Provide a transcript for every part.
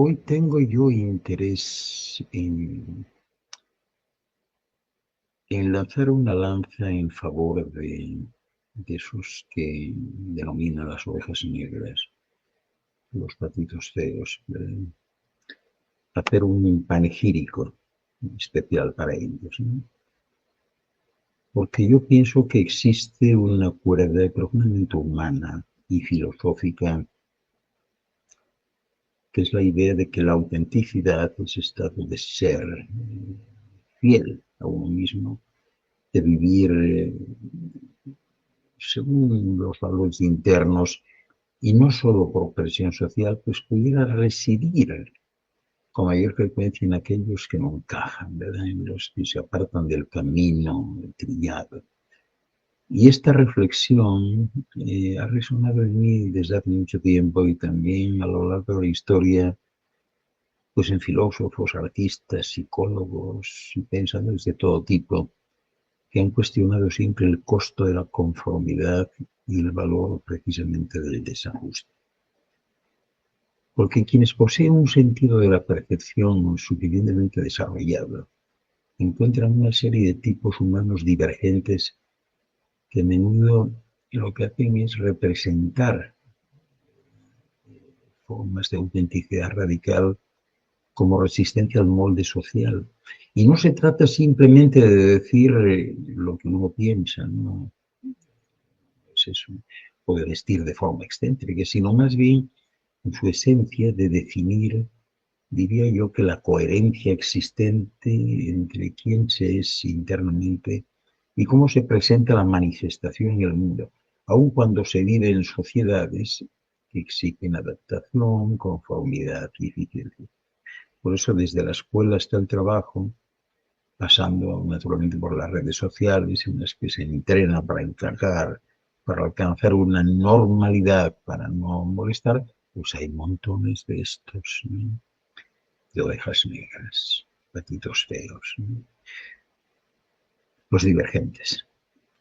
Hoy tengo yo interés en lanzar una lanza en favor de esos que denominan las ovejas negras, los patitos feos, hacer un panegírico especial para ellos, ¿no? Porque yo pienso que existe una cuerda profundamente humana y filosófica, que es la idea de que la autenticidad es estado de ser fiel a uno mismo, de vivir según los valores internos y no solo por presión social, pues pudiera residir con mayor frecuencia en aquellos que no encajan, ¿verdad? En los que se apartan del camino trillado. Y esta reflexión ha resonado en mí desde hace mucho tiempo y también a lo largo de la historia, pues en filósofos, artistas, psicólogos y pensadores de todo tipo, que han cuestionado siempre el costo de la conformidad y el valor precisamente del desajuste. Porque quienes poseen un sentido de la percepción suficientemente desarrollado encuentran una serie de tipos humanos divergentes que a menudo lo que hacen es representar formas de autenticidad radical como resistencia al molde social. Y no se trata simplemente de decir lo que uno piensa, ¿no? Es eso, o de vestir de forma excéntrica, sino más bien en su esencia de definir, diría yo, que la coherencia existente entre quién se es internamente y cómo se presenta la manifestación en el mundo, aun cuando se vive en sociedades que exigen adaptación, conformidad y eficiencia. Por eso desde la escuela hasta el trabajo, pasando naturalmente por las redes sociales en las que se entrena para encajar, para alcanzar una normalidad, para no molestar, pues hay montones de estos, ¿no? De ovejas negras, patitos feos, ¿no? Los divergentes.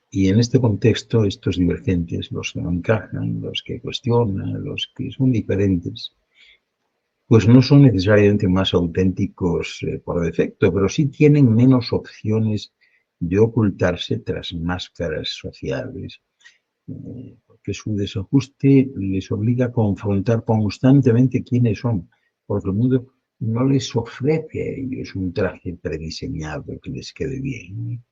Y en este contexto, estos divergentes, los que no encajan, los que cuestionan, los que son diferentes, pues no son necesariamente más auténticos por defecto, pero sí tienen menos opciones de ocultarse tras máscaras sociales, porque su desajuste les obliga a confrontar constantemente quiénes son, porque el mundo no les ofrece a ellos un traje prediseñado que les quede bien.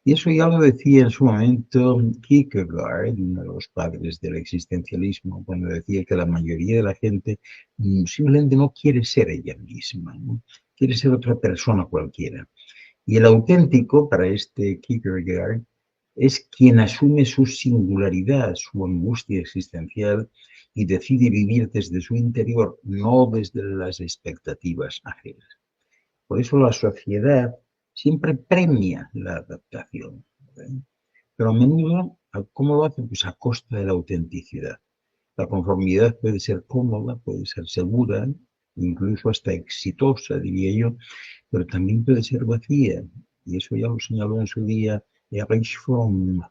Y eso ya lo decía en su momento Kierkegaard, uno de los padres del existencialismo, cuando decía que la mayoría de la gente simplemente no quiere ser ella misma, ¿no? Quiere ser otra persona cualquiera. Y el auténtico, para este Kierkegaard, es quien asume su singularidad, su angustia existencial y decide vivir desde su interior, no desde las expectativas ajenas. Por eso la sociedad siempre premia la adaptación, ¿verdad? Pero a menudo, ¿cómo lo hace? Pues a costa de la autenticidad. La conformidad puede ser cómoda, puede ser segura, incluso hasta exitosa, diría yo, pero también puede ser vacía. Y eso ya lo señaló en su día Erich Fromm.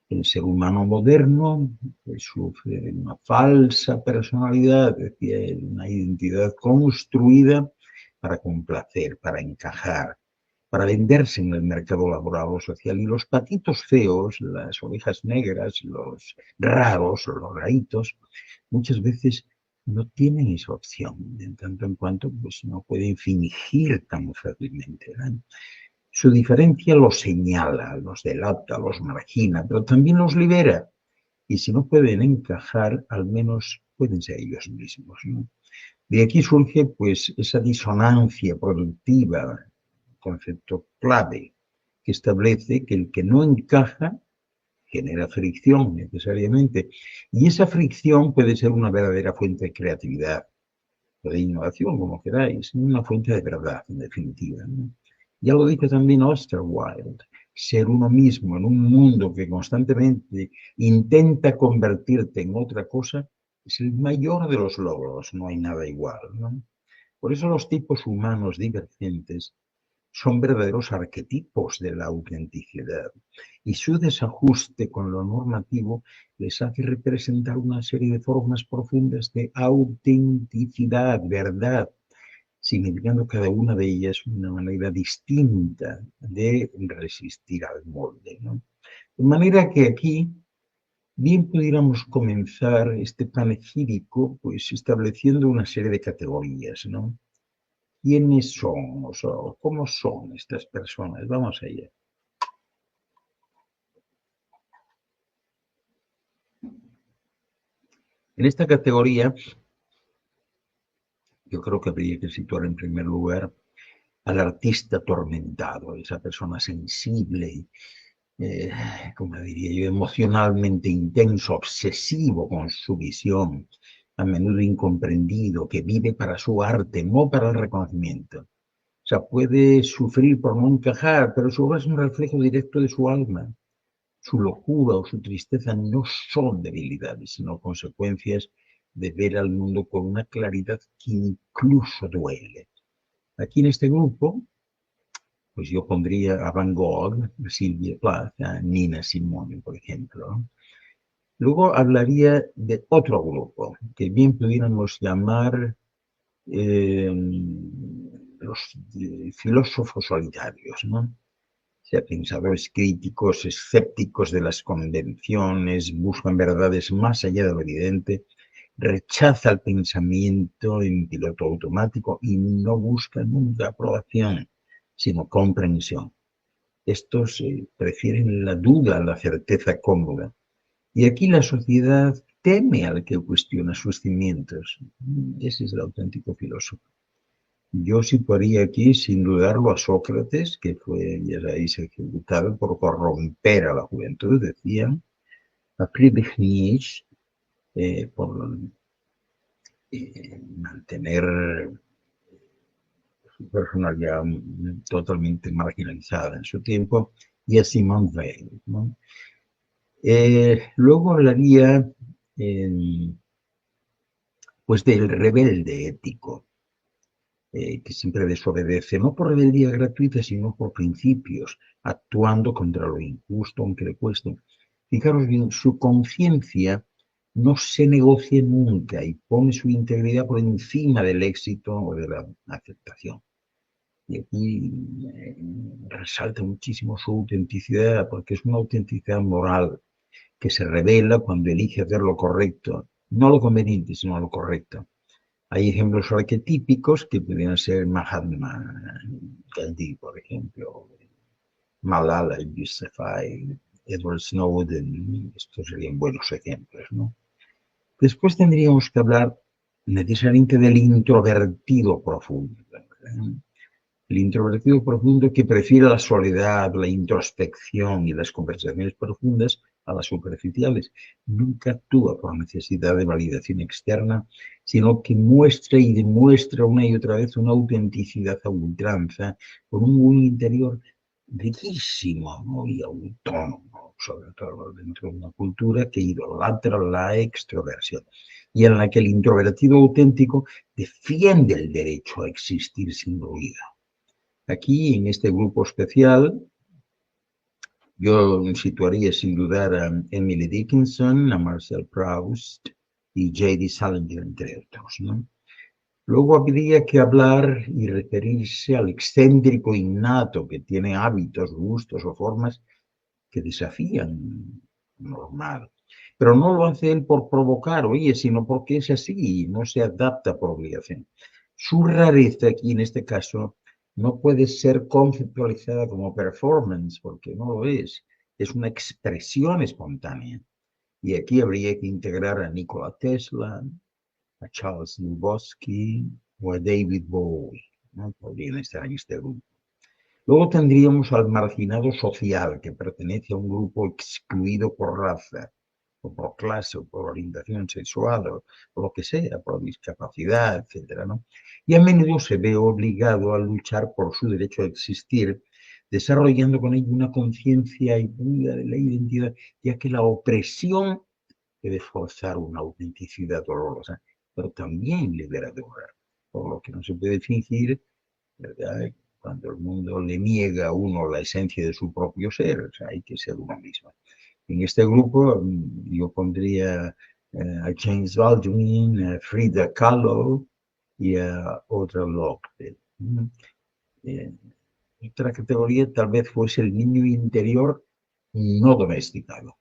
El ser humano moderno pues, sufre una falsa personalidad, decía él, una identidad construida para complacer, para encajar, para venderse en el mercado laboral o social. Y los patitos feos, las ovejas negras, los raros, los raritos, muchas veces no tienen esa opción, en tanto en cuanto pues, no pueden fingir tan fácilmente, ¿no? Su diferencia los señala, los delata, los margina, pero también los libera. Y si no pueden encajar, al menos pueden ser ellos mismos, ¿no? De aquí surge pues esa disonancia productiva, concepto clave, que establece que el que no encaja genera fricción necesariamente. Y esa fricción puede ser una verdadera fuente de creatividad o de innovación, como queráis, una fuente de verdad, en definitiva, ¿no? Ya lo dice también Oscar Wilde, ser uno mismo en un mundo que constantemente intenta convertirte en otra cosa es el mayor de los logros, no hay nada igual, ¿no? Por eso los tipos humanos divergentes son verdaderos arquetipos de la autenticidad y su desajuste con lo normativo les hace representar una serie de formas profundas de autenticidad, verdad, significando cada una de ellas una manera distinta de resistir al molde, ¿no? De manera que aquí bien pudiéramos comenzar este panegírico pues estableciendo una serie de categorías, ¿no? ¿Quiénes son? O sea, ¿cómo son estas personas? Vamos allá. En esta categoría, yo creo que habría que situar en primer lugar al artista atormentado, esa persona sensible, eh, como diría yo, emocionalmente intenso, obsesivo con su visión, a menudo incomprendido, que vive para su arte, no para el reconocimiento. O sea, puede sufrir por no encajar, pero su obra es un reflejo directo de su alma. Su locura o su tristeza no son debilidades, sino consecuencias de ver al mundo con una claridad que incluso duele. Aquí en este grupo, pues yo pondría a Van Gogh, a Silvia Plath, a Nina Simone, por ejemplo. Luego hablaría de otro grupo, que bien pudiéramos llamar los filósofos solitarios, ¿no? O sea, pensadores críticos, escépticos de las convenciones, buscan verdades más allá de lo evidente, rechaza el pensamiento en piloto automático y no busca nunca aprobación, sino comprensión. Estos prefieren la duda a la certeza cómoda. Y aquí la sociedad teme al que cuestiona sus cimientos. Ese es el auténtico filósofo. Yo situaría aquí, sin dudarlo, a Sócrates, que fue, ya sabéis, ejecutado por corromper a la juventud, decían, a Friedrich Nietzsche, por mantener su personalidad totalmente marginalizada en su tiempo, y a Simone Weil, ¿no? Luego hablaría pues del rebelde ético, que siempre desobedece, no por rebeldía gratuita, sino por principios, actuando contra lo injusto, aunque le cueste. Fijaros bien, su conciencia no se negocia nunca y pone su integridad por encima del éxito o de la aceptación. Y aquí resalta muchísimo su autenticidad, porque es una autenticidad moral que se revela cuando elige hacer lo correcto, no lo conveniente, sino lo correcto. Hay ejemplos arquetípicos que podrían ser Mahatma Gandhi, por ejemplo, Malala Yousafzai, Edward Snowden. Estos serían buenos ejemplos, ¿no? Después tendríamos que hablar necesariamente del introvertido profundo. El introvertido profundo que prefiere la soledad, la introspección y las conversaciones profundas a las superficiales. Nunca actúa por necesidad de validación externa, sino que muestra y demuestra una y otra vez una autenticidad a ultranza, con un mundo interior riquísimo, ¿no? Y autónomo, sobre todo dentro de una cultura que idolatra la extroversión y en la que el introvertido auténtico defiende el derecho a existir sin ruido. Aquí, en este grupo especial, yo situaría sin dudar a Emily Dickinson, a Marcel Proust y J.D. Salinger, entre otros, ¿no? Luego habría que hablar y referirse al excéntrico innato que tiene hábitos, gustos o formas que desafían normal. Pero no lo hace él por provocar, oye, sino porque es así y no se adapta por obligación. Su rareza aquí, en este caso, no puede ser conceptualizada como performance, porque no lo es. Es una expresión espontánea. Y aquí habría que integrar a Nikola Tesla, a Charles Bukowski o a David Bowie, ¿no? Podrían estar en este grupo. Luego tendríamos al marginado social, que pertenece a un grupo excluido por raza, o por clase, o por orientación sexual, o lo que sea, por discapacidad, etcétera, ¿no? Y a menudo se ve obligado a luchar por su derecho a existir, desarrollando con ello una conciencia aguda de la identidad, ya que la opresión debe forzar una autenticidad dolorosa, pero también liberadora, por lo que no se puede fingir, ¿verdad?, cuando el mundo le niega a uno la esencia de su propio ser, o sea, hay que ser uno mismo. En este grupo yo pondría a James Baldwin, a Frida Kahlo y a Audre Lorde. Eh, Otra categoría tal vez fuese el niño interior no domesticado.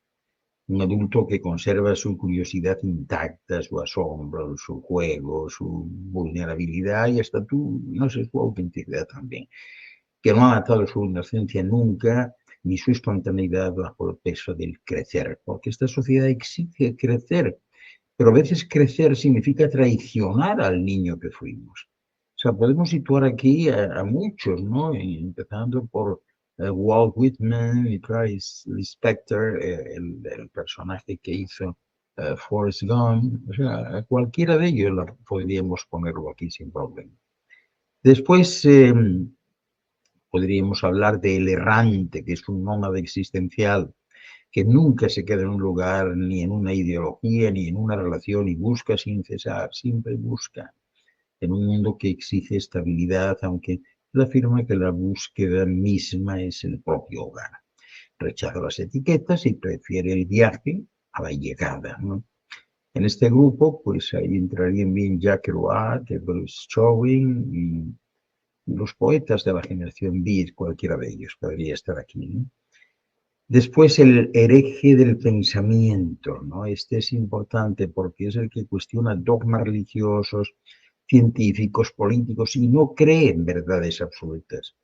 Un adulto que conserva su curiosidad intacta, su asombro, su juego, su vulnerabilidad y hasta no sé, su autenticidad también. Que no ha matado su inocencia nunca, ni su espontaneidad bajo el peso del crecer. Porque esta sociedad exige crecer, pero a veces crecer significa traicionar al niño que fuimos. O sea, podemos situar aquí a muchos, ¿no? Empezando por Walt Whitman y Clarice Lispector, el personaje que hizo Forrest Gump. O sea, a cualquiera de ellos podríamos ponerlo aquí sin problema. Después podríamos hablar del errante, que es un nómada existencial, que nunca se queda en un lugar, ni en una ideología, ni en una relación, y busca sin cesar, siempre busca, en un mundo que exige estabilidad, aunque él afirma que la búsqueda misma es el propio hogar. Rechaza las etiquetas y prefiere el viaje a la llegada, ¿no? En este grupo, pues ahí entrarían bien Jack Kerouac, Bruce Showing y los poetas de la generación Beat, cualquiera de ellos podría estar aquí, ¿no? Después el hereje del pensamiento, ¿no? Este es importante porque es el que cuestiona dogmas religiosos, científicos, políticos y no cree en verdades absolutas.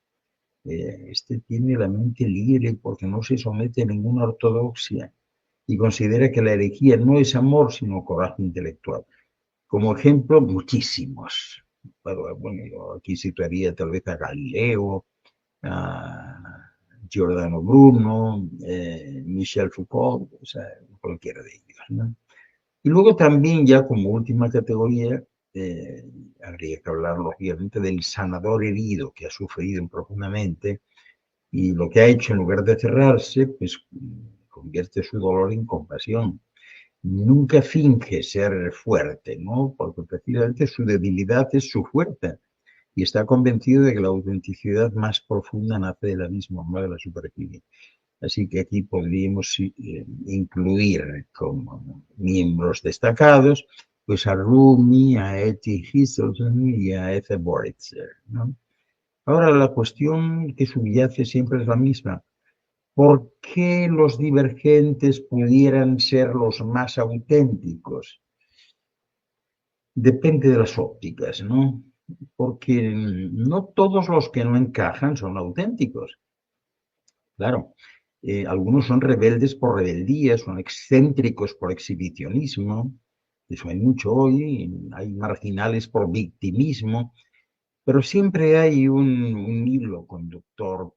Este tiene la mente libre porque no se somete a ninguna ortodoxia y considera que la herejía no es amor, sino coraje intelectual. Como ejemplo, muchísimos. Bueno, yo aquí situaría tal vez a Galileo, a Giordano Bruno, Michel Foucault, o sea, cualquiera de ellos, ¿no? Y luego también ya como última categoría, habría que hablar lógicamente del sanador herido que ha sufrido profundamente y lo que ha hecho en lugar de cerrarse, pues convierte su dolor en compasión. Nunca finge ser fuerte, ¿no? Porque precisamente su debilidad es su fuerza y está convencido de que la autenticidad más profunda nace del abismo, no de la superficie. Así que aquí podríamos incluir como miembros destacados pues a Rumi, a Etty Histleton y a Ethel Boritzer, ¿no? Ahora la cuestión que subyace siempre es la misma. ¿Por qué los divergentes pudieran ser los más auténticos? Depende de las ópticas, ¿no? Porque no todos los que no encajan son auténticos. Claro, algunos son rebeldes por rebeldía, son excéntricos por exhibicionismo, eso hay mucho hoy, hay marginales por victimismo, pero siempre hay un hilo conductor,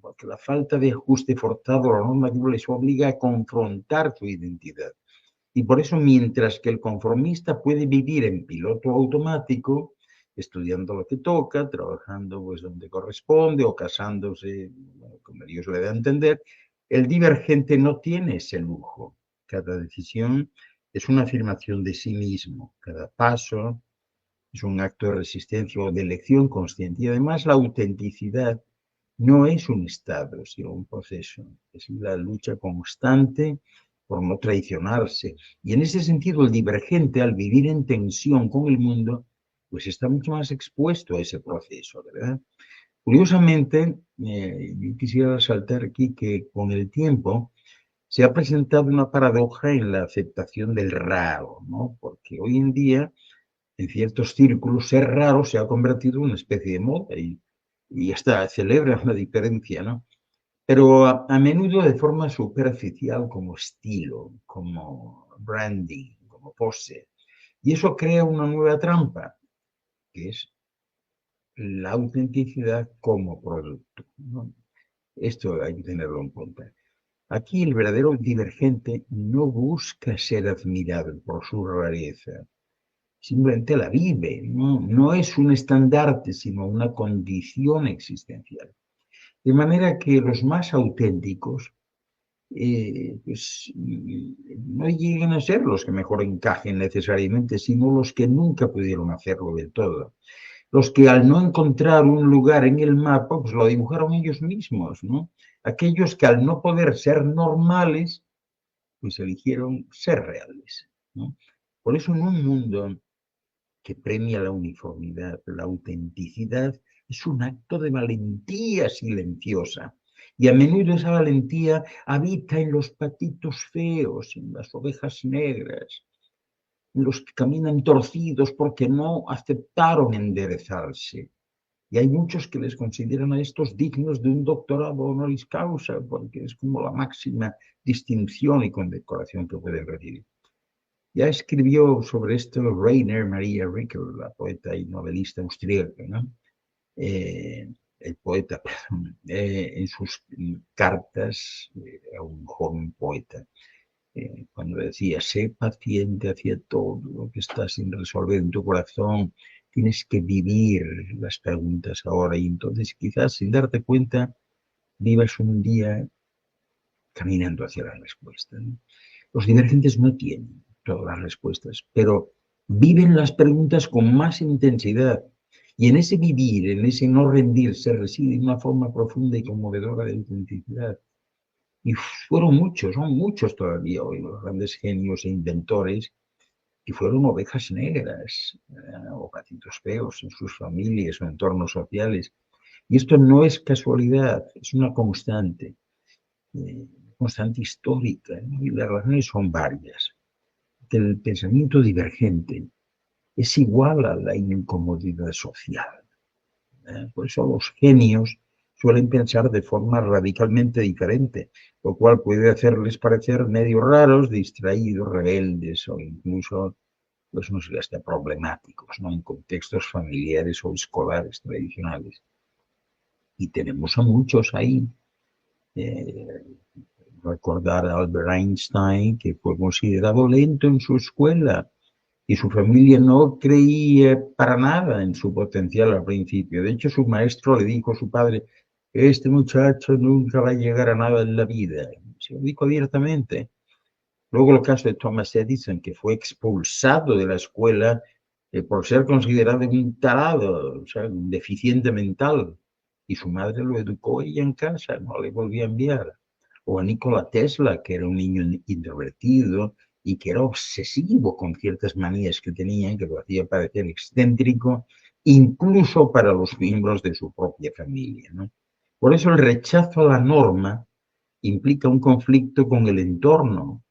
porque la falta de ajuste forzado a la normativa les obliga a confrontar su identidad. Y por eso, mientras que el conformista puede vivir en piloto automático, estudiando lo que toca, trabajando pues donde corresponde o casándose, bueno, como Dios le da a entender, el divergente no tiene ese lujo. Cada decisión es una afirmación de sí mismo, cada paso es un acto de resistencia o de elección consciente. Y además la autenticidad no es un estado, sino un proceso. Es la lucha constante por no traicionarse. Y en ese sentido, el divergente, al vivir en tensión con el mundo, pues está mucho más expuesto a ese proceso, ¿verdad? Curiosamente, yo quisiera resaltar aquí que con el tiempo se ha presentado una paradoja en la aceptación del raro, ¿no? Porque hoy en día en ciertos círculos, ser raro se ha convertido en una especie de moda y hasta celebra la diferencia, ¿no? Pero a menudo de forma superficial como estilo, como branding, como pose. Y eso crea una nueva trampa, que es la autenticidad como producto, ¿no? Esto hay que tenerlo en cuenta. Aquí el verdadero divergente no busca ser admirado por su rareza, simplemente la vive, no es un estandarte, sino una condición existencial. De manera que los más auténticos pues, no lleguen a ser los que mejor encajen necesariamente, sino los que nunca pudieron hacerlo del todo. Los que al no encontrar un lugar en el mapa, pues lo dibujaron ellos mismos, ¿no? Aquellos que al no poder ser normales, pues eligieron ser reales, ¿no? Por eso en un mundo que premia la uniformidad, la autenticidad, es un acto de valentía silenciosa. Y a menudo esa valentía habita en los patitos feos, en las ovejas negras, en los que caminan torcidos porque no aceptaron enderezarse. Y hay muchos que les consideran a estos dignos de un doctorado honoris causa, porque es como la máxima distinción y condecoración que pueden recibir. Ya escribió sobre esto Rainer Maria Rilke, la poeta y novelista austríaca, ¿no? El poeta, perdón, en sus cartas a un joven poeta, cuando decía, sé paciente hacia todo lo que está sin resolver en tu corazón, tienes que vivir las preguntas ahora y entonces quizás sin darte cuenta vivas un día caminando hacia la respuesta, ¿no? Los divergentes no tienen todas las respuestas, pero viven las preguntas con más intensidad. Y en ese vivir, en ese no rendirse, reside una forma profunda y conmovedora de autenticidad. Y fueron muchos, son muchos todavía hoy los grandes genios e inventores que fueron ovejas negras o patitos feos en sus familias o entornos sociales. Y esto no es casualidad, es una constante histórica, ¿no? Y las razones son varias. El pensamiento divergente es igual a la incomodidad social. Por eso los genios suelen pensar de forma radicalmente diferente, lo cual puede hacerles parecer medio raros, distraídos, rebeldes o incluso, pues no sé, hasta problemáticos, ¿no? En contextos familiares o escolares tradicionales. Y tenemos a muchos ahí. Eh, Recordar a Albert Einstein, que fue considerado lento en su escuela, y su familia no creía para nada en su potencial al principio. De hecho, su maestro le dijo a su padre, este muchacho nunca va a llegar a nada en la vida. Se lo dijo abiertamente. Luego el caso de Thomas Edison, que fue expulsado de la escuela por ser considerado un tarado, o sea, un deficiente mental. Y su madre lo educó ella en casa, no le volvía a enviar. O a Nikola Tesla, que era un niño introvertido y que era obsesivo con ciertas manías que tenía, que lo hacía parecer excéntrico, incluso para los miembros de su propia familia, ¿no? Por eso el rechazo a la norma implica un conflicto con el entorno,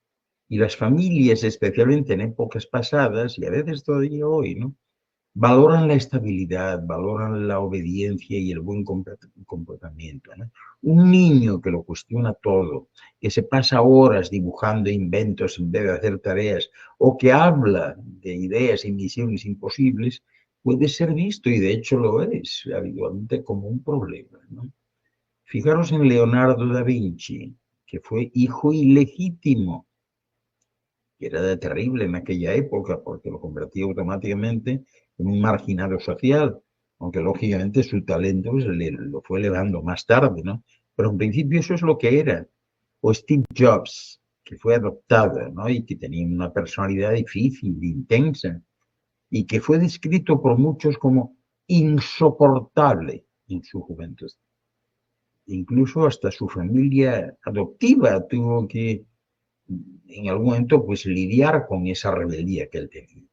y las familias, especialmente en épocas pasadas y a veces todavía hoy, ¿no? Valoran la estabilidad, valoran la obediencia y el buen comportamiento, ¿no? Un niño que lo cuestiona todo, que se pasa horas dibujando inventos en vez de hacer tareas, o que habla de ideas y misiones imposibles, puede ser visto, y de hecho lo es habitualmente, como un problema, ¿no? Fijaros en Leonardo da Vinci, que fue hijo ilegítimo, que era terrible en aquella época porque lo convertía automáticamente en un marginado social, aunque lógicamente su talento pues, lo fue elevando más tarde, ¿no? Pero en principio eso es lo que era. O Steve Jobs, que fue adoptado, ¿no? Y que tenía una personalidad difícil, intensa, y que fue descrito por muchos como insoportable en su juventud. Incluso hasta su familia adoptiva tuvo que en algún momento pues lidiar con esa rebeldía que él tenía.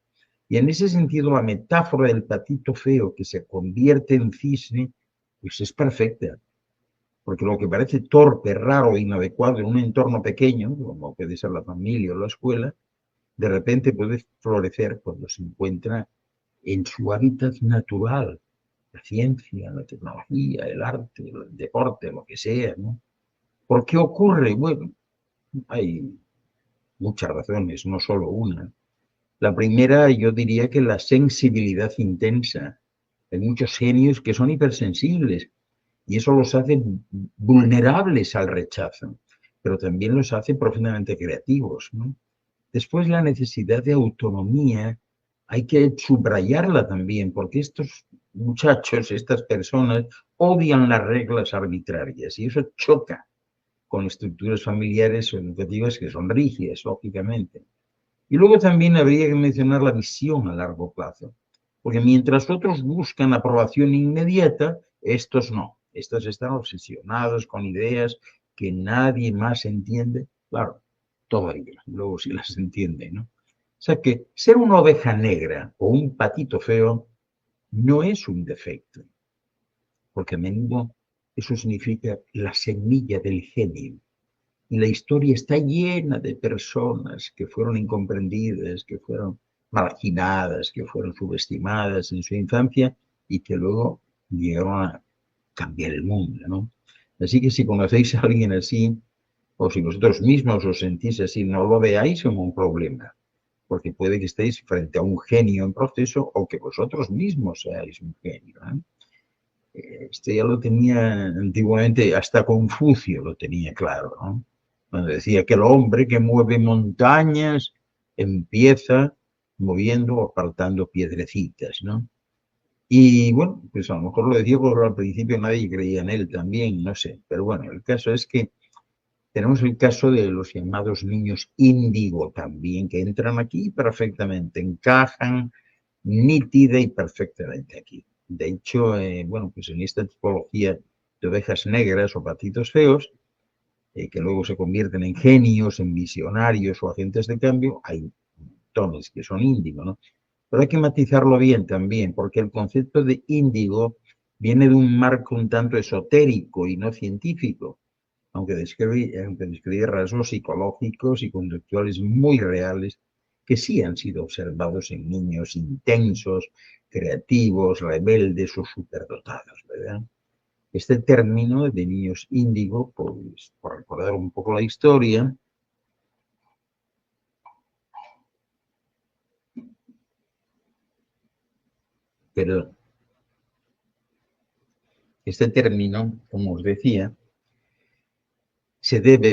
Y en ese sentido la metáfora del patito feo que se convierte en cisne pues es perfecta, porque lo que parece torpe, raro, inadecuado en un entorno pequeño, como puede ser la familia o la escuela, de repente puede florecer cuando se encuentra en su hábitat natural, la ciencia, la tecnología, el arte, el deporte, lo que sea, ¿no? ¿Por qué ocurre? Bueno, hay muchas razones, no solo una. La primera, yo diría que la sensibilidad intensa. Hay muchos genios que son hipersensibles y eso los hace vulnerables al rechazo, pero también los hace profundamente creativos, ¿no? Después, la necesidad de autonomía hay que subrayarla también, porque estos muchachos, estas personas, odian las reglas arbitrarias y eso choca con estructuras familiares o educativas que son rígidas, lógicamente. Y luego también habría que mencionar la visión a largo plazo. Porque mientras otros buscan aprobación inmediata, estos no. Estos están obsesionados con ideas que nadie más entiende. Claro, todavía, luego sí las entiende, ¿no? O sea que ser una oveja negra o un patito feo no es un defecto, porque a menudo eso significa la semilla del genio. Y la historia está llena de personas que fueron incomprendidas, que fueron marginadas, que fueron subestimadas en su infancia y que luego llegaron a cambiar el mundo, ¿no? Así que si conocéis a alguien así, o si vosotros mismos os sentís así, no lo veáis como un problema, porque puede que estéis frente a un genio en proceso o que vosotros mismos seáis un genio, ¿eh? Este ya lo tenía antiguamente, hasta Confucio lo tenía claro, ¿no? Cuando decía que el hombre que mueve montañas empieza moviendo o apartando piedrecitas, ¿no? Y bueno, pues a lo mejor lo decía porque al principio nadie creía en él también, no sé. Pero bueno, el caso es que tenemos el caso de los llamados niños índigo también, que entran aquí perfectamente, encajan nítida y perfectamente aquí. De hecho, bueno, pues en esta tipología de ovejas negras o patitos feos, que luego se convierten en genios, en visionarios o agentes de cambio, hay montones que son índigo, ¿no? Pero hay que matizarlo bien también, porque el concepto de índigo viene de un marco un tanto esotérico y no científico, aunque describe rasgos psicológicos y conductuales muy reales que sí han sido observados en niños intensos, creativos, rebeldes o superdotados, ¿verdad? Este término de niños índigo, pues, por recordar un poco la historia, pero este término, como os decía,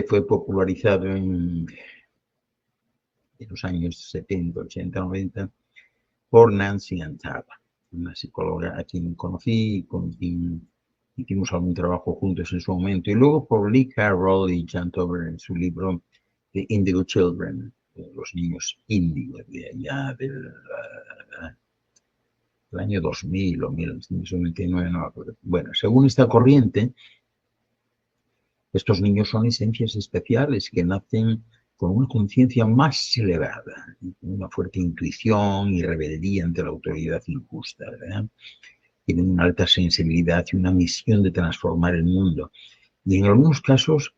fue popularizado en los años 70, 80, 90 por Nancy Antala, una psicóloga a quien conocí, con quien hicimos algún trabajo juntos en su momento, y luego por Lee Carroll y Jan Tober en su libro The Indigo Children, los niños índigos, de allá del año 2000 o 1999, no me acuerdo. Bueno, según esta corriente, estos niños son esencias especiales que nacen con una conciencia más elevada, una fuerte intuición y rebeldía ante la autoridad injusta, ¿verdad? Tienen una alta sensibilidad y una misión de transformar el mundo. Y en algunos casos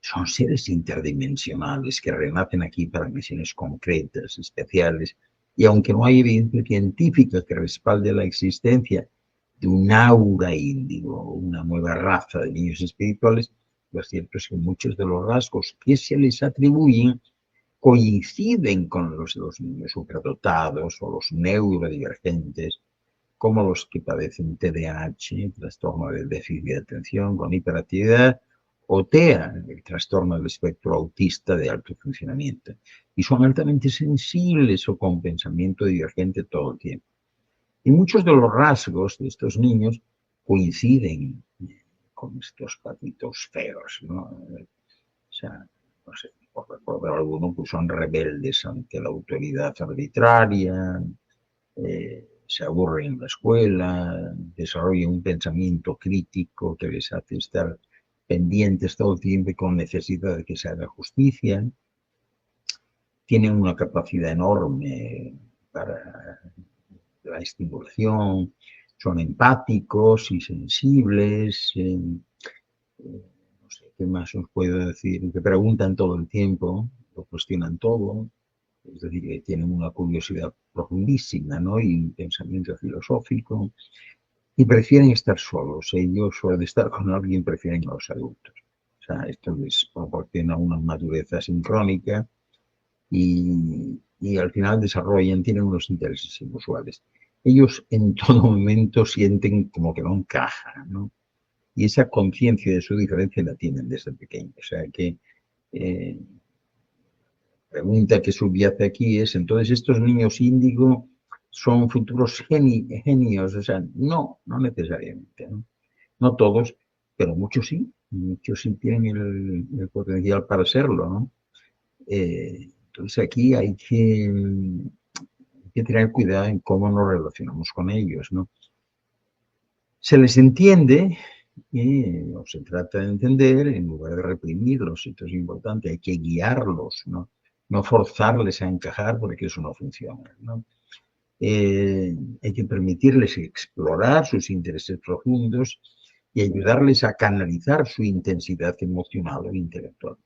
son seres interdimensionales que renacen aquí para misiones concretas, especiales, y aunque no hay evidencia científica que respalde la existencia de un aura índigo, una nueva raza de niños espirituales, lo cierto es que muchos de los rasgos que se les atribuyen coinciden con los de los niños superdotados o los neurodivergentes, como los que padecen TDAH, trastorno del déficit de atención con hiperactividad, o TEA, el trastorno del espectro autista de alto funcionamiento. Y son altamente sensibles o con pensamiento divergente todo el tiempo. Y muchos de los rasgos de estos niños coinciden con estos patitos feos, ¿no? O sea, no sé, por recordar alguno, pues son rebeldes ante la autoridad arbitraria, se aburren en la escuela, desarrollan un pensamiento crítico que les hace estar pendientes todo el tiempo y con necesidad de que se haga justicia. Tienen una capacidad enorme para la estimulación, son empáticos y sensibles, no sé qué más os puedo decir, que preguntan todo el tiempo, lo cuestionan todo, es decir, que tienen una curiosidad profundísima, ¿no? Y un pensamiento filosófico, y prefieren estar solos. Ellos, o de estar con alguien, prefieren a los adultos. O sea, esto les proporciona una madurez asincrónica y al final tienen unos intereses inusuales. Ellos en todo momento sienten como que no encajan, ¿no? Y esa conciencia de su diferencia la tienen desde pequeños. O sea que eh, pregunta que subyace aquí es, entonces, ¿estos niños índigo son futuros genios? O sea, no, no necesariamente, ¿no? No todos, pero muchos sí tienen el potencial para serlo, ¿no? Entonces aquí hay que hay que tener cuidado en cómo nos relacionamos con ellos, ¿no? Se les entiende, o se trata de entender, en lugar de reprimirlos, esto es importante, hay que guiarlos, ¿no? No forzarles a encajar porque eso no funciona, ¿no? Hay que permitirles explorar sus intereses profundos y ayudarles a canalizar su intensidad emocional o intelectual.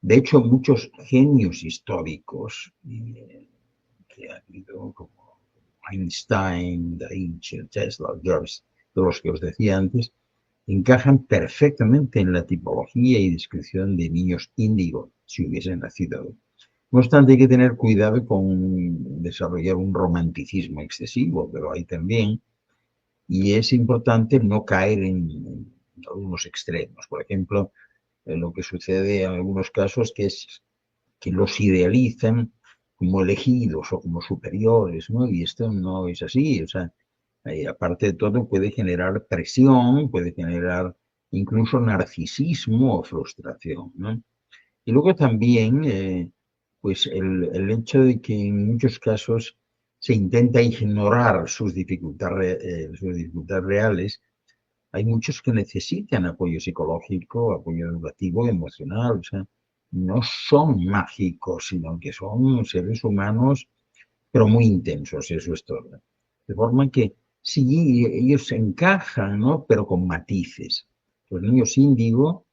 De hecho, muchos genios históricos que ha habido, como Einstein, Da Vinci, Tesla, George, de los que os decía antes, encajan perfectamente en la tipología y descripción de niños índigo si hubiesen nacido hoy. No obstante, hay que tener cuidado con desarrollar un romanticismo excesivo, pero hay también, y es importante no caer en algunos extremos. Por ejemplo, lo que sucede en algunos casos que es que los idealizan como elegidos o como superiores, ¿no? Y esto no es así, o sea, aparte de todo puede generar presión, puede generar incluso narcisismo o frustración, ¿no? Y luego también, pues el hecho de que en muchos casos se intenta ignorar sus dificultades reales, hay muchos que necesitan apoyo psicológico, apoyo educativo, emocional, o sea, no son mágicos, sino que son seres humanos, pero muy intensos, eso es todo. De forma que sí, ellos encajan, ¿no? Pero con matices. Los niños índigo,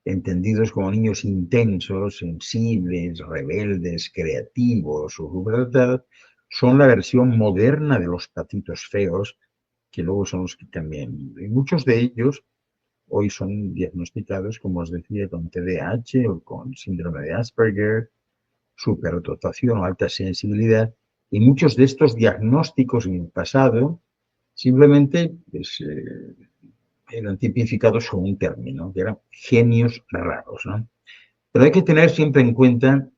entendidos como niños intensos, sensibles, rebeldes, creativos o superdotados, son la versión moderna de los patitos feos, que luego son los que también, y muchos de ellos hoy son diagnosticados, como os decía, con TDAH o con síndrome de Asperger, superdotación o alta sensibilidad, y muchos de estos diagnósticos en el pasado simplemente pues, eran tipificados con un término, que eran genios raros, ¿no? Pero hay que tener siempre en cuenta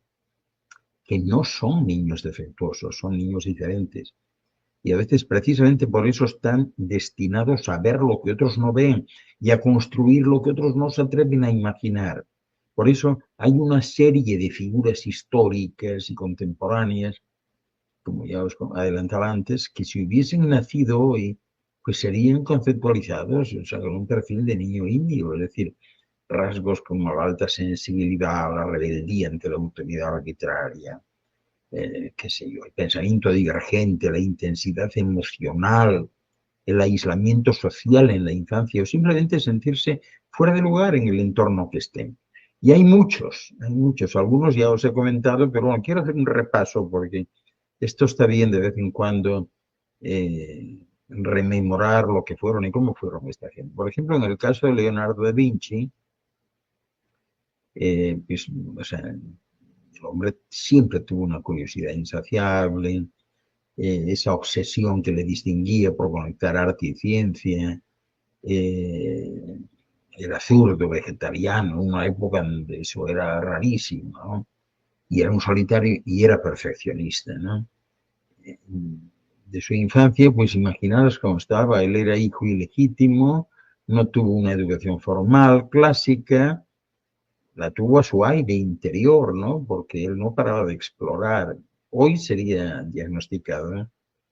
que no son niños defectuosos, son niños diferentes. Y a veces precisamente por eso están destinados a ver lo que otros no ven y a construir lo que otros no se atreven a imaginar. Por eso hay una serie de figuras históricas y contemporáneas, como ya os adelantaba antes, que si hubiesen nacido hoy, pues serían conceptualizados, o sea, con un perfil de niño indio, es decir, rasgos como la alta sensibilidad, la rebeldía ante la autoridad arbitraria, qué sé yo, el pensamiento divergente, la intensidad emocional, el aislamiento social en la infancia o simplemente sentirse fuera de lugar en el entorno que estén. Y hay muchos, algunos ya os he comentado, pero bueno, quiero hacer un repaso porque esto está bien de vez en cuando rememorar lo que fueron y cómo fueron esta gente. Por ejemplo, en el caso de Leonardo da Vinci, pues, o sea, el hombre siempre tuvo una curiosidad insaciable, esa obsesión que le distinguía por conectar arte y ciencia, eh, era zurdo, vegetariano, una época donde eso era rarísimo, ¿no? Y era un solitario y era perfeccionista, ¿no? De su infancia, pues imaginaros cómo estaba, él era hijo ilegítimo, no tuvo una educación formal, clásica, la tuvo a su aire interior, ¿no? Porque él no paraba de explorar. Hoy sería diagnosticado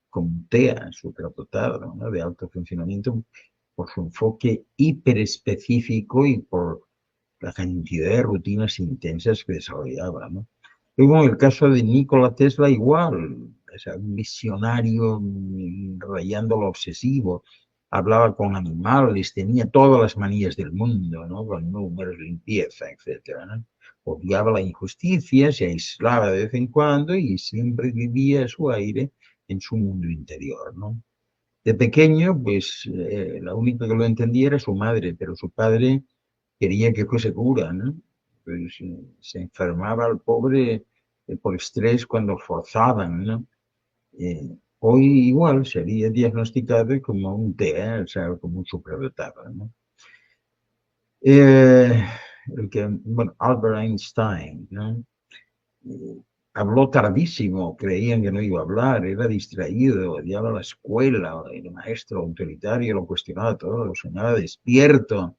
con TEA, superdotado, ¿no? De alto funcionamiento, por su enfoque hiperespecífico y por la cantidad de rutinas intensas que desarrollaba, ¿no? Luego, en el caso de Nikola Tesla, igual, o sea, un visionario rayando lo obsesivo, hablaba con animales, tenía todas las manías del mundo, ¿no? Con números, limpieza, etcétera, ¿no? Odiaba la injusticia, se aislaba de vez en cuando y siempre vivía a su aire en su mundo interior, ¿no? De pequeño, pues la única que lo entendía era su madre, pero su padre quería que fuese cura, ¿no? Pues se enfermaba al pobre por estrés cuando forzaban, ¿no? Hoy igual sería diagnosticado como un TEA, o sea, como un superdotado, ¿no? Eh, bueno, Albert Einstein, ¿no? Habló tardísimo, creían que no iba a hablar, era distraído, odiaba la escuela, el maestro autoritario lo cuestionaba todo, lo soñaba despierto,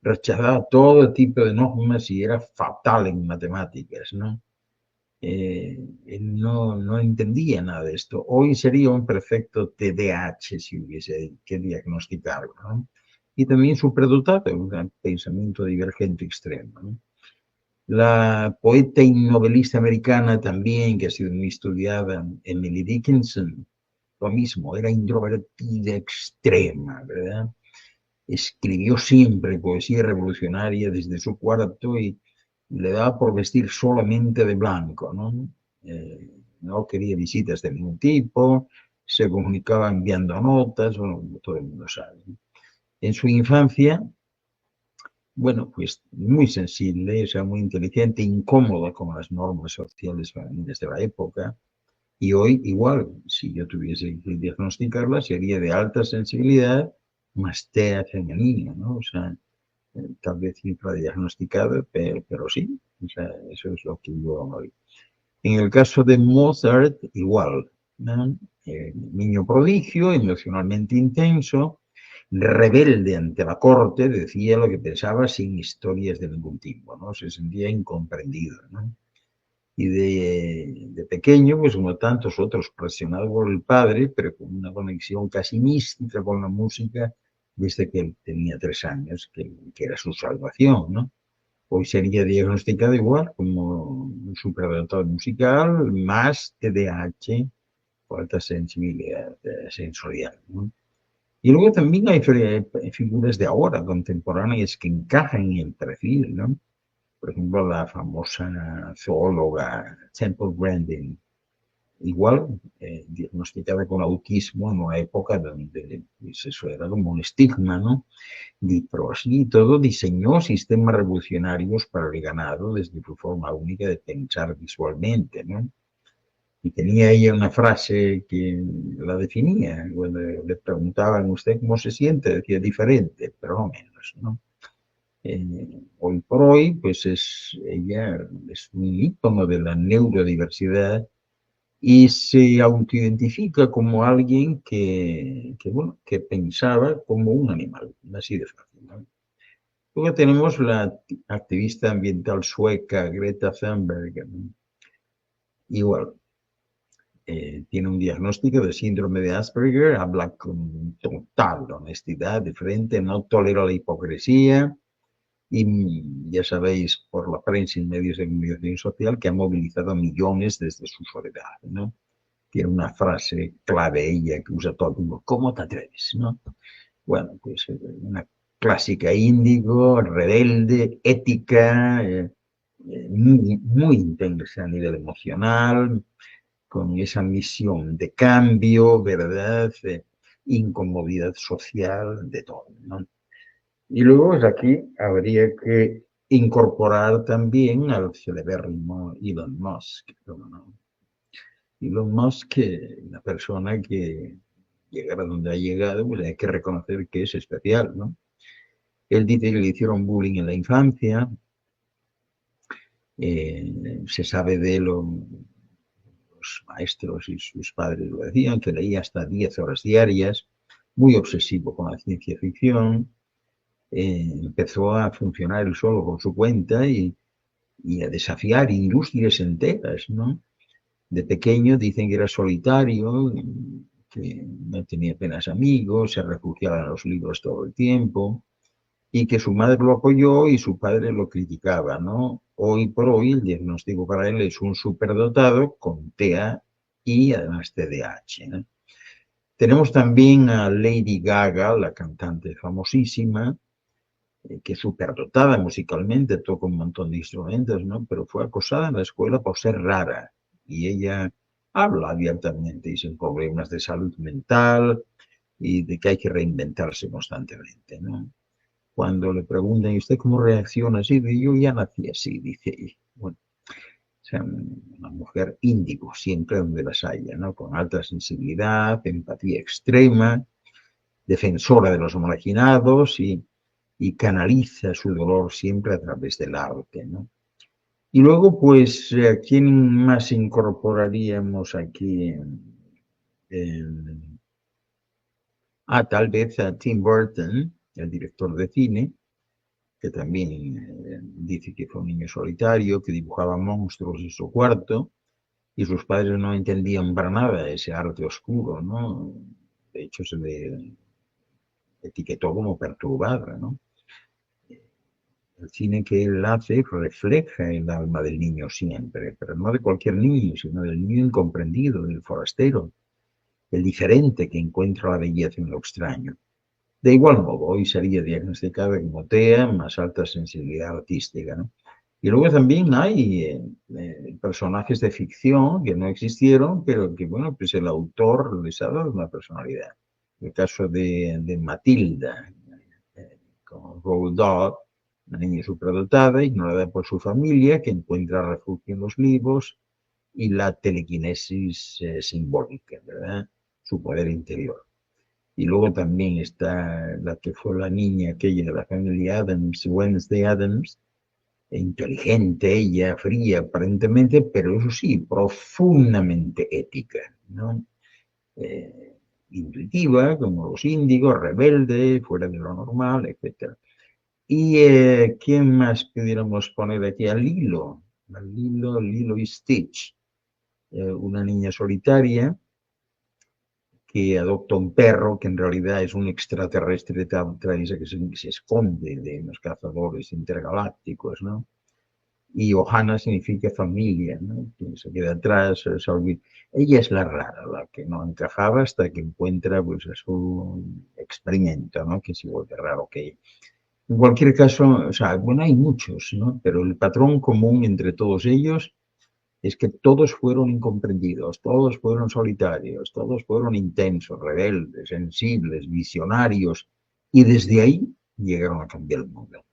rechazaba todo tipo de normas y era fatal en matemáticas, ¿no? Él no entendía nada de esto. Hoy sería un perfecto TDAH si hubiese que diagnosticarlo, ¿no? Y también superdotado, un pensamiento divergente extremo, ¿no? La poeta y novelista americana también, que ha sido muy estudiada, Emily Dickinson, lo mismo, era introvertida extrema, ¿verdad? Escribió siempre poesía revolucionaria desde su cuarto y le daba por vestir solamente de blanco, ¿no? No quería visitas de ningún tipo, se comunicaba enviando notas, bueno, todo el mundo sabe. En su infancia, bueno, pues muy sensible, o sea, muy inteligente, incómoda con las normas sociales femeninas de la época, y hoy igual, si yo tuviese que diagnosticarla, sería de alta sensibilidad, más TEA femenina, ¿no? O sea, tal vez infradiagnosticada, pero sí, o sea, eso es lo que yo hoy. En el caso de Mozart, igual, ¿no? Niño prodigio, emocionalmente intenso, rebelde ante la corte, decía lo que pensaba sin historias de ningún tipo, ¿no? Se sentía incomprendido, ¿no? Y de pequeño, pues como tantos otros, presionado por el padre, pero con una conexión casi mística con la música desde que él tenía 3 años, que era su salvación, ¿no? Hoy sería diagnosticado igual como un superdotado musical, más TDAH o alta sensibilidad sensorial, ¿no? Y luego también hay figuras de ahora, contemporáneas, que encajan en el perfil, ¿no? Por ejemplo, la famosa zoóloga Temple Grandin, igual diagnosticada con autismo en una época donde pues, eso era como un estigma, ¿no? Pero así todo diseñó sistemas revolucionarios para el ganado desde su forma única de pensar visualmente, ¿no? Y tenía ella una frase que la definía. Cuando le preguntaban, ¿usted cómo se siente? Decía diferente, pero no menos, ¿no? Hoy por hoy, pues ella es un ícono de la neurodiversidad y se autoidentifica como alguien bueno, que pensaba como un animal, así de fácil, ¿no? Luego tenemos la activista ambiental sueca Greta Thunberg, ¿no? Igual, tiene un diagnóstico de síndrome de Asperger, habla con total honestidad de frente, no tolera la hipocresía y ya sabéis por la prensa y medios de comunicación social que ha movilizado a millones desde su soledad, ¿no? Tiene una frase clave ella que usa todo el mundo, ¿cómo te atreves? ¿No? Bueno, pues una clásica índigo, rebelde, ética, muy intensa a nivel emocional, con esa misión de cambio, ¿verdad? Incomodidad social, de todo, ¿no? Y luego pues, aquí habría que incorporar también al celebérrimo Elon Musk, ¿no? Elon Musk, una persona que llegar a donde ha llegado, pues hay que reconocer que es especial, ¿no? Él dice que le hicieron bullying en la infancia, se sabe de él, los maestros y sus padres lo decían, que leía hasta 10 horas diarias, muy obsesivo con la ciencia ficción, empezó a funcionar él solo por su cuenta y a desafiar industrias enteras, ¿no? De pequeño dicen que era solitario, que no tenía apenas amigos, se refugiaba en los libros todo el tiempo y que su madre lo apoyó y su padre lo criticaba, ¿no? Hoy por hoy el diagnóstico para él es un superdotado con TEA y además TDAH, ¿no? Tenemos también a Lady Gaga, la cantante famosísima, que es superdotada musicalmente, toca un montón de instrumentos, ¿no? Pero fue acosada en la escuela por ser rara y ella habla abiertamente y sin problemas de salud mental y de que hay que reinventarse constantemente, ¿no? Cuando le preguntan, ¿y usted cómo reacciona así? Dice, yo ya nací así, dice ella. Bueno, o sea, una mujer índigo, siempre donde las haya, ¿no? Con alta sensibilidad, empatía extrema, defensora de los marginados y canaliza su dolor siempre a través del arte, ¿no? Y luego, pues, ¿a quién más incorporaríamos aquí? En- tal vez a Tim Burton, el director de cine, que también dice que fue un niño solitario, que dibujaba monstruos en su cuarto, y sus padres no entendían para nada ese arte oscuro, ¿no? De hecho, se le etiquetó como perturbada, ¿no? El cine que él hace refleja el alma del niño siempre, pero no de cualquier niño, sino del niño incomprendido, del forastero, el diferente que encuentra la belleza en lo extraño. De igual modo, hoy sería diagnosticada como TEA, más alta sensibilidad artística, ¿no? Y luego también hay personajes de ficción que no existieron, pero que, bueno, pues el autor les ha dado una personalidad. El caso de Matilda, con Roald Dahl, una niña superdotada, ignorada por su familia, que encuentra refugio en los libros y la telequinesis simbólica, ¿verdad? Su poder interior. Y luego también está la que fue la niña aquella de la familia Adams, Wednesday Adams, inteligente ella, fría aparentemente, pero eso sí, profundamente ética, ¿no? Eh, Intuitiva, como los índigos, rebelde, fuera de lo normal, etc. ¿Y quién más pudiéramos poner aquí? A Lilo y Stitch, una niña solitaria que adopta un perro que en realidad es un extraterrestre que se esconde de los cazadores intergalácticos, ¿no? Y Ohana significa familia, ¿no? Quien se queda atrás, se olvida. Ella es la rara, la que no encajaba hasta que encuentra pues, a su experimento, ¿no? Que se vuelve raro que ella. En cualquier caso, o sea, bueno, hay muchos, ¿no? Pero el patrón común entre todos ellos es que todos fueron incomprendidos, todos fueron solitarios, todos fueron intensos, rebeldes, sensibles, visionarios, y desde ahí llegaron a cambiar el mundo.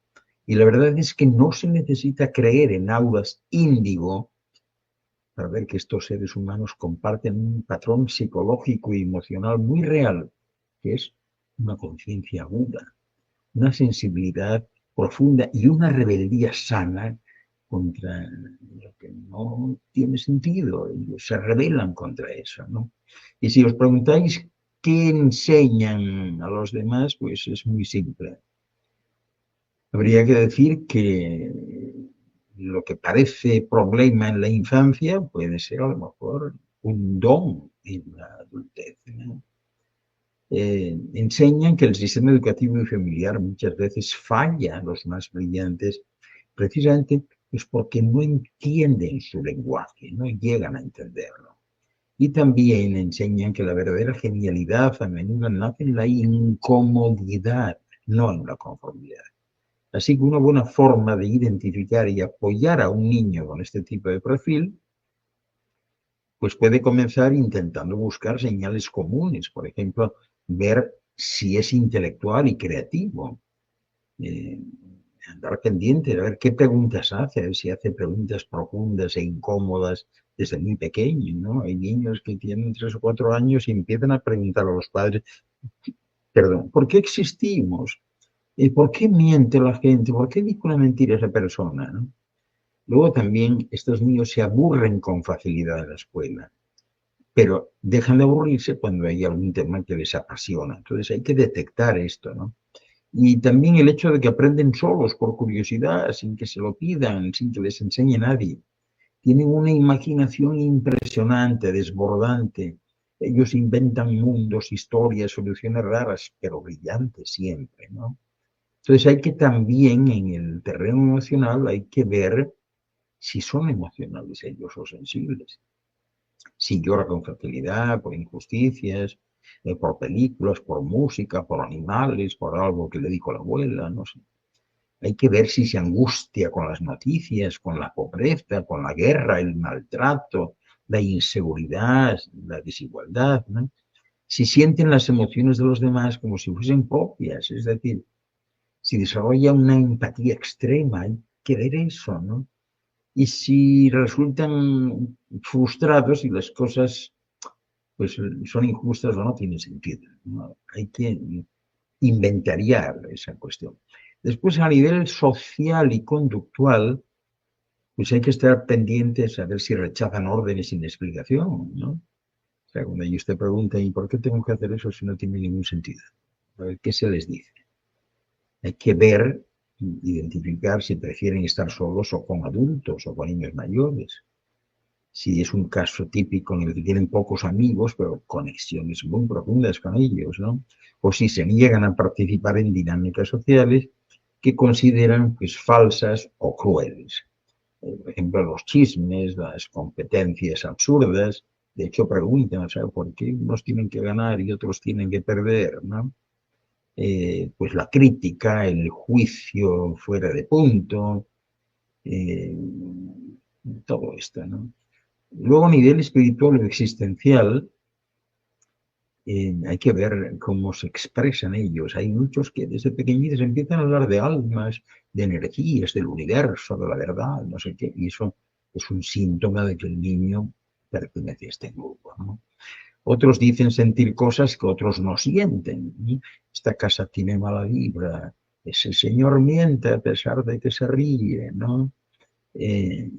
Y la verdad es que no se necesita creer en auras índigo para ver que estos seres humanos comparten un patrón psicológico y emocional muy real, que es una conciencia aguda, una sensibilidad profunda y una rebeldía sana contra lo que no tiene sentido. Ellos se rebelan contra eso, ¿no? Y si os preguntáis qué enseñan a los demás, pues es muy simple. Habría que decir que lo que parece problema en la infancia puede ser a lo mejor un don en la adultez, ¿no? Enseñan que el sistema educativo y familiar muchas veces falla a los más brillantes, precisamente pues porque no entienden su lenguaje, no llegan a entenderlo. Y también enseñan que la verdadera genialidad a menudo nace en la incomodidad, no en la conformidad. Así que una buena forma de identificar y apoyar a un niño con este tipo de perfil, pues puede comenzar intentando buscar señales comunes, por ejemplo, ver si es intelectual y creativo, eh, andar pendiente de ver qué preguntas hace, a ver si hace preguntas profundas e incómodas desde muy pequeño, ¿no? Hay niños que tienen 3 o 4 años y empiezan a preguntar a los padres, perdón, ¿por qué existimos? ¿Por qué miente la gente? ¿Por qué dice una mentira esa persona? ¿No? Luego también estos niños se aburren con facilidad en la escuela, pero dejan de aburrirse cuando hay algún tema que les apasiona. Entonces hay que detectar esto, ¿no? Y también el hecho de que aprenden solos por curiosidad, sin que se lo pidan, sin que les enseñe nadie. Tienen una imaginación impresionante, desbordante. Ellos inventan mundos, historias, soluciones raras, pero brillantes siempre, ¿no? Entonces hay que también en el terreno emocional, hay que ver si son emocionales ellos o sensibles. Si llora con facilidad, por injusticias, por películas, por música, por animales, por algo que le dijo la abuela, no sé. Hay que ver si se angustia con las noticias, con la pobreza, con la guerra, el maltrato, la inseguridad, la desigualdad, ¿no? Si sienten las emociones de los demás como si fuesen propias, es decir, si desarrolla una empatía extrema, hay que ver eso, ¿no? Y si resultan frustrados y las cosas pues son injustas o no tienen sentido, ¿no? Hay que inventariar esa cuestión. Después, a nivel social y conductual, pues hay que estar pendientes a ver si rechazan órdenes sin explicación, ¿no? O sea, cuando usted pregunta, ¿y por qué tengo que hacer eso si no tiene ningún sentido? A ver, ¿qué se les dice? Hay que ver identificar si prefieren estar solos o con adultos o con niños mayores. Si es un caso típico en el que tienen pocos amigos, pero conexiones muy profundas con ellos, ¿no? O si se niegan a participar en dinámicas sociales que consideran pues falsas o crueles. Por ejemplo, los chismes, las competencias absurdas. De hecho, preguntan, o sea, ¿por qué unos tienen que ganar y otros tienen que perder, ¿no? Pues la crítica, el juicio fuera de punto, eh, todo esto, ¿no? Luego, a nivel espiritual o existencial, hay que ver cómo se expresan ellos. Hay muchos que desde pequeñitos empiezan a hablar de almas, de energías, del universo, de la verdad, no sé qué, y eso es un síntoma de que el niño pertenece a este grupo, ¿no? Otros dicen sentir cosas que otros no sienten. Esta casa tiene mala vibra, ese señor miente a pesar de que se ríe, ¿no? Eh,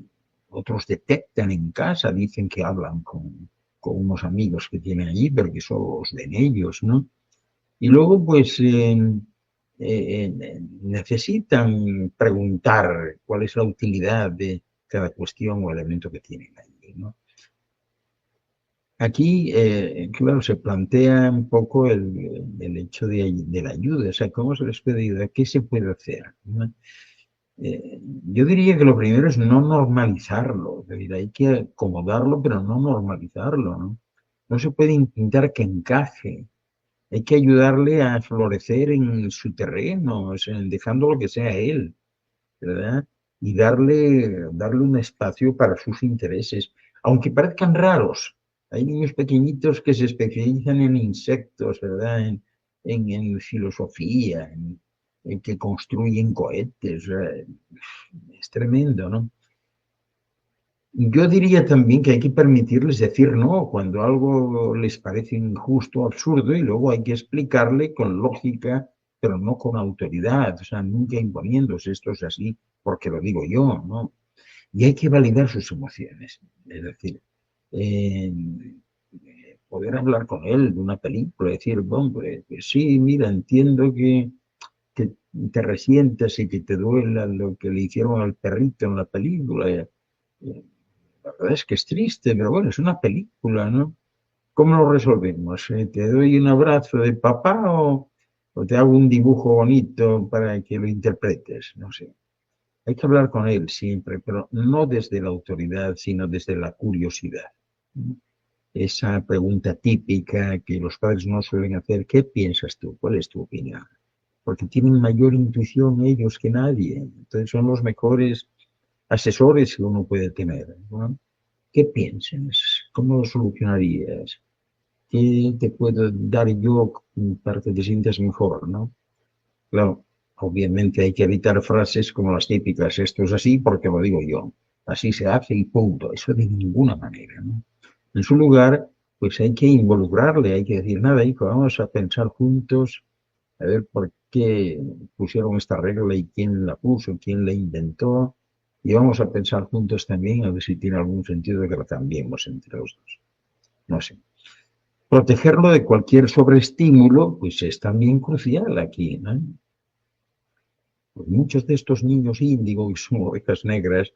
Otros detectan en casa, dicen que hablan con unos amigos que tienen allí, pero que solo los ven ellos, ¿no? Y luego, pues, necesitan preguntar cuál es la utilidad de cada cuestión o elemento que tienen allí, ¿no? Aquí, claro, se plantea un poco el hecho de la ayuda, o sea, ¿cómo se les puede ayudar? ¿Qué se puede hacer? ¿No? Yo diría que lo primero es no normalizarlo, es decir, hay que acomodarlo, pero no normalizarlo, ¿no? No se puede intentar que encaje, hay que ayudarle a florecer en su terreno, o sea, dejando lo que sea él, ¿verdad? Y darle un espacio para sus intereses, aunque parezcan raros. Hay niños pequeñitos que se especializan en insectos, ¿verdad? En filosofía, en que construyen cohetes. Es tremendo, ¿no? Yo diría también que hay que permitirles decir no cuando algo les parece injusto, absurdo, y luego hay que explicarle con lógica, pero no con autoridad, o sea, nunca imponiéndose esto es así porque lo digo yo, ¿no? Y hay que validar sus emociones, es decir, eh, poder hablar con él de una película, decir, hombre, pues sí, mira, entiendo que te resientas y que te duela lo que le hicieron al perrito en la película. La verdad es que es triste, pero bueno, es una película, ¿no? ¿Cómo lo resolvemos? ¿Te doy un abrazo de papá o te hago un dibujo bonito para que lo interpretes? No sé. Hay que hablar con él siempre, pero no desde la autoridad, sino desde la curiosidad. Esa pregunta típica que los padres no suelen hacer, ¿qué piensas tú? ¿Cuál es tu opinión? Porque tienen mayor intuición ellos que nadie. Entonces son los mejores asesores que uno puede tener, ¿no? ¿Qué piensas? ¿Cómo lo solucionarías? ¿Qué te puedo dar yo para que te sientas mejor, no? Claro, obviamente hay que evitar frases como las típicas, esto es así porque lo digo yo, así se hace y punto. Eso de ninguna manera, ¿no? En su lugar, pues hay que involucrarle, hay que decir, nada, hijo, vamos a pensar juntos, a ver por qué pusieron esta regla y quién la puso, quién la inventó, y vamos a pensar juntos también a ver si tiene algún sentido que la cambiemos entre los dos. No sé. Protegerlo de cualquier sobreestímulo, pues es también crucial aquí, ¿no? Pues muchos de estos niños índigo, que son ovejas negras,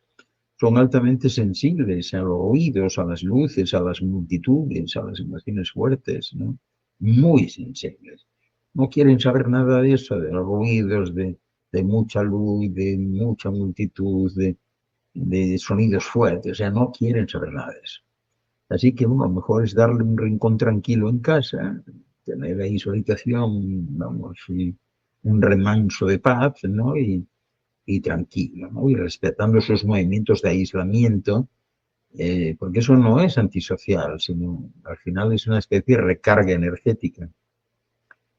son altamente sensibles a los oídos, a las luces, a las multitudes, a las emociones fuertes, ¿no? Muy sensibles. No quieren saber nada de eso, de los ruidos, de mucha luz, de mucha multitud, de sonidos fuertes, o sea, no quieren saber nada de eso. Así que, bueno, lo mejor es darle un rincón tranquilo en casa, tener ahí su habitación, vamos, y un remanso de paz, ¿no? Y tranquilo, ¿no? Y respetando sus movimientos de aislamiento, porque eso no es antisocial, sino al final es una especie de recarga energética.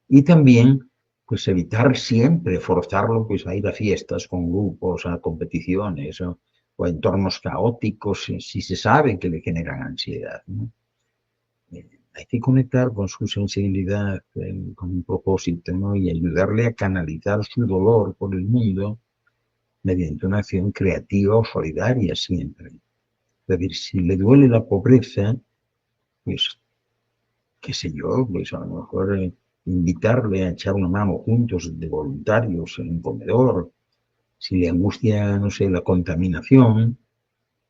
Y también, pues evitar siempre forzarlo pues, a ir a fiestas con grupos, a competiciones o a entornos caóticos, si se sabe que le generan ansiedad, ¿no? Hay que conectar con su sensibilidad, con un propósito, ¿no? Y ayudarle a canalizar su dolor por el mundo mediante una acción creativa o solidaria siempre. Es decir, si le duele la pobreza, pues, qué sé yo, pues a lo mejor invitarle a echar una mano juntos de voluntarios en un comedor, Si le angustia, no sé, la contaminación,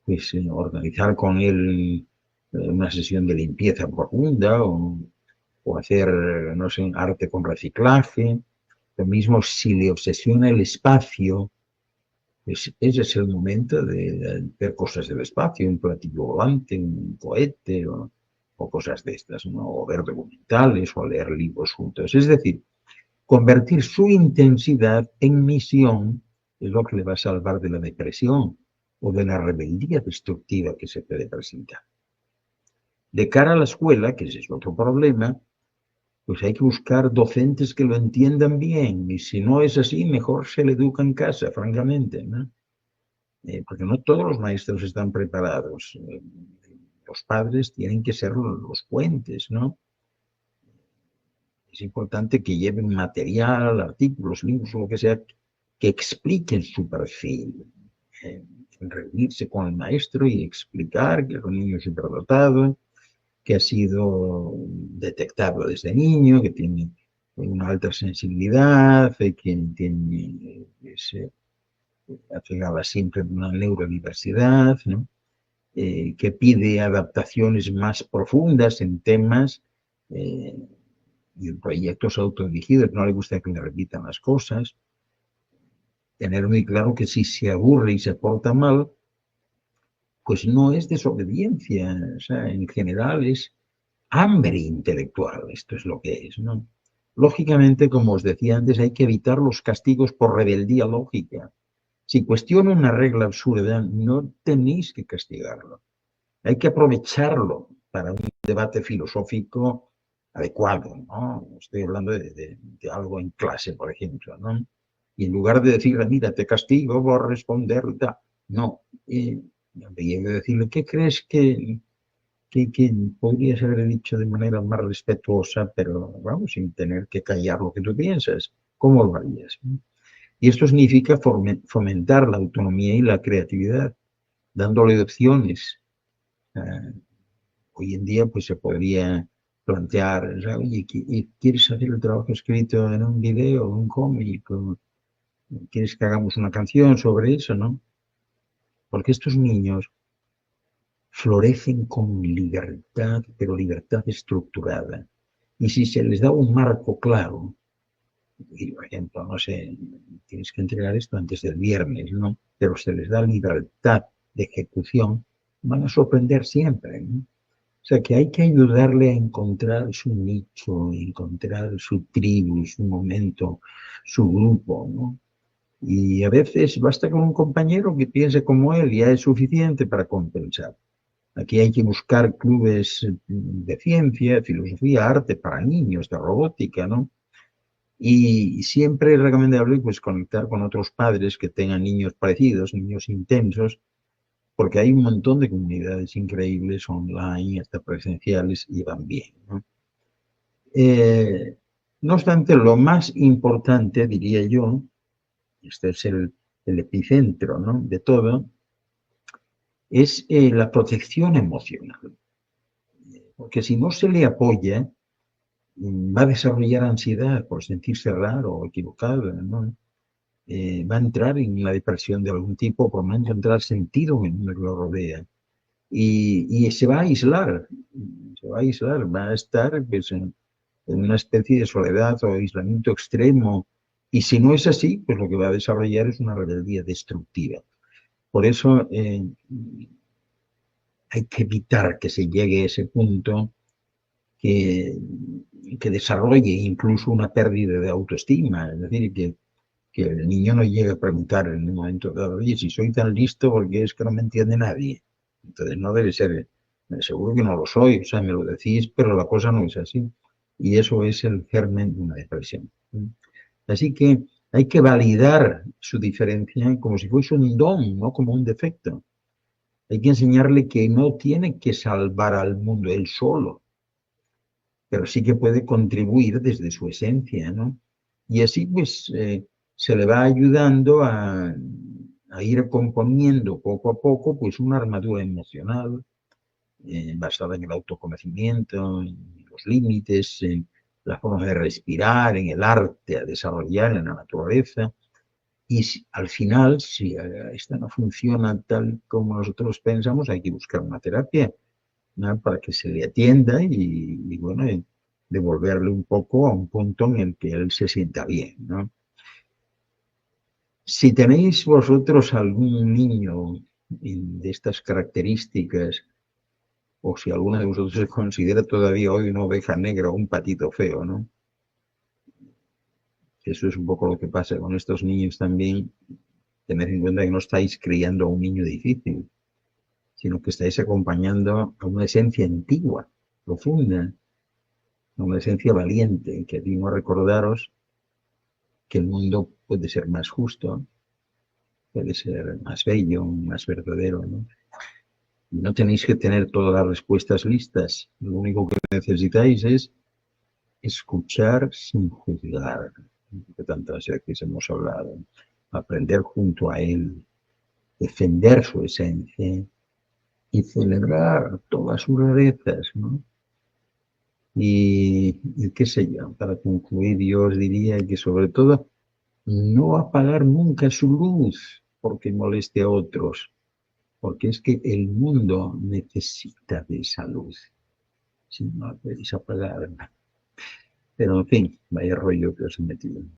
pues organizar con él una sesión de limpieza profunda o hacer, no sé, arte con reciclaje. Lo mismo si le obsesiona el espacio, pues ese es el momento de ver cosas del espacio, un platillo volante, un cohete o cosas de estas, ¿no? O ver documentales o leer libros juntos. Es decir, convertir su intensidad en misión es lo que le va a salvar de la depresión o de la rebeldía destructiva que se puede presentar. De cara a la escuela, que ese es otro problema, pues hay que buscar docentes que lo entiendan bien, y si no es así, mejor se le educa en casa, francamente, ¿no? Porque no todos los maestros están preparados. Los padres tienen que ser los puentes, ¿no? Es importante que lleven material, artículos, libros, lo que sea, que expliquen su perfil. Eh, Reunirse con el maestro y explicar que es un niño superdotado, que ha sido detectado desde niño, que tiene una alta sensibilidad, que tiene, afectada siempre de una neurodiversidad, ¿no? Que pide adaptaciones más profundas en temas eh, y en proyectos autodirigidos, no le gusta que le repitan las cosas, tener muy claro que si se aburre y se porta mal, pues no es desobediencia, o sea, en general es hambre intelectual, esto es lo que es, ¿no? Lógicamente, como os decía antes, hay que evitar los castigos por rebeldía lógica. Si cuestiona una regla absurda, no tenéis que castigarlo. Hay que aprovecharlo para un debate filosófico adecuado, ¿no? Estoy hablando de algo en clase, por ejemplo, ¿no? Y en lugar de decirle, mira, te castigo por responder, no. Y de decirle, ¿qué crees que podrías haber dicho de manera más respetuosa, pero vamos, sin tener que callar lo que tú piensas? ¿Cómo lo harías? Y esto significa fomentar la autonomía y la creatividad, dándole opciones. Uh, Hoy en día pues se podría plantear, oye, ¿quieres hacer el trabajo escrito en un video, un cómic? ¿Quieres que hagamos una canción sobre eso, no? Porque estos niños florecen con libertad, pero libertad estructurada. Y si se les da un marco claro, y por ejemplo, no sé, tienes que entregar esto antes del viernes, ¿no? Pero se les da libertad de ejecución, van a sorprender siempre, ¿no? O sea que hay que ayudarle a encontrar su nicho, encontrar su tribu, su momento, su grupo, ¿no? Y a veces basta con un compañero que piense como él, ya es suficiente para compensar. Aquí hay que buscar clubes de ciencia, filosofía, arte para niños, de robótica, ¿no? Y siempre es recomendable pues conectar con otros padres que tengan niños parecidos, niños intensos, porque hay un montón de comunidades increíbles online, hasta presenciales, y van bien, ¿no? Eh, no obstante, lo más importante, diría yo, este es el epicentro, ¿no?, de todo, es la protección emocional. Porque si no se le apoya, va a desarrollar ansiedad por sentirse raro o equivocado, ¿no? Va a entrar en una depresión de algún tipo por no encontrar sentido en lo que lo rodea. Y se va a aislar, va a estar pues, en una especie de soledad o aislamiento extremo. Y si no es así, pues lo que va a desarrollar es una rebeldía destructiva. Por eso hay que evitar que se llegue a ese punto que, que desarrolle incluso una pérdida de autoestima. Es decir, que el niño no llegue a preguntar en un momento dado, oye, si soy tan listo, porque es que no me entiende nadie. Entonces no debe ser, seguro que no lo soy, o sea, me lo decís, pero la cosa no es así. Y eso es el germen de una depresión. Así que hay que validar su diferencia como si fuese un don, no como un defecto. Hay que enseñarle que no tiene que salvar al mundo él solo, pero sí que puede contribuir desde su esencia, ¿no? Y así pues se le va ayudando a ir componiendo poco a poco pues una armadura emocional basada en el autoconocimiento, en los límites, en la forma de respirar, en el arte a desarrollar, en la naturaleza, al final, si esta no funciona tal como nosotros pensamos, hay que buscar una terapia, ¿no? Para que se le atienda bueno, y devolverle un poco a un punto en el que él se sienta bien, ¿no? Si tenéis vosotros algún niño de estas características, o si alguno de vosotros se considera todavía hoy una oveja negra o un patito feo, ¿no? Eso es un poco lo que pasa con estos niños también. Tened en cuenta que no estáis criando a un niño difícil, sino que estáis acompañando a una esencia antigua, profunda, a una esencia valiente, que vino a recordaros que el mundo puede ser más justo, puede ser más bello, más verdadero, ¿no? Y no tenéis que tener todas las respuestas listas. Lo único que necesitáis es escuchar sin juzgar, que tantas veces hemos hablado, aprender junto a él, defender su esencia y celebrar todas sus rarezas, ¿no? Y qué sé yo, para concluir, yo os diría que sobre todo no apagar nunca su luz porque moleste a otros, porque es que el mundo necesita de esa luz, si no la podéis apagar. Pero en fin, vaya rollo que os he metido.